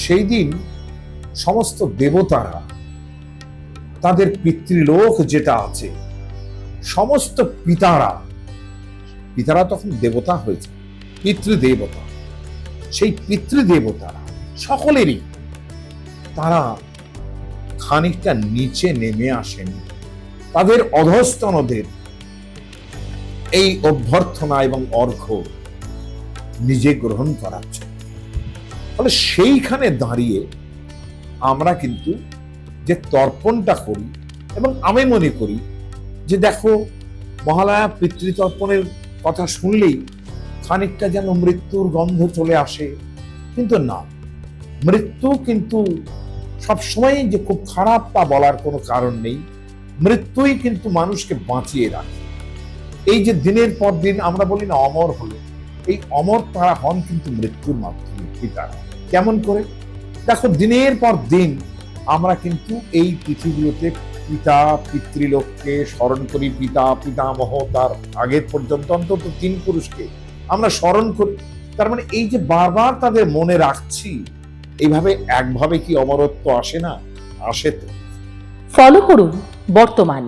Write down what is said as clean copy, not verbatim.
সেই দিন সমস্ত দেবতারা তাদের পিতৃলোক যেটা আছে, সমস্ত পিতারা তখন দেবতা হয়েছে, পিতৃদেবতা, সেই পিতৃদেবতারা সকলেরই তারা খানিকটা নিচে নেমে আসেন তাদের অধস্তনদের এই অভ্যর্থনা এবং অর্ঘ্য নিজে গ্রহণ করার জন্য। ফলে সেইখানে দাঁড়িয়ে আমরা কিন্তু যে তর্পণটা করি, এবং আমি মনে করি যে দেখো, মহালয়া পিতৃতর্পণের কথা শুনলেই খানিকটা যেন মৃত্যুর গন্ধ চলে আসে, কিন্তু না, মৃত্যু কিন্তু সবসময় যে খুব খারাপ তা বলার কোনো কারণ নেই। মৃত্যুই কিন্তু মানুষকে বাঁচিয়ে রাখে। এই যে দিনের পর দিন আমরা বলি না অমর হলো, এই অমর তারা হন কিন্তু মৃত্যুর মাধ্যমে। পিতারা কেমন করে? দেখো, দিনের পর দিন আমরা কিন্তু এই পৃথিবীতে পিতা পিতৃলোককে স্মরণ করি, পিতা পিতামহ তার আগের পর্যন্ত অন্তত 3 পুরুষকে আমরা স্মরণ করি। তার মানে এই যে বারবার তাদের মনে রাখছি, এইভাবে একভাবে কি অমরত্ব আসে না? আসে তো। ফলো করুন বর্তমান।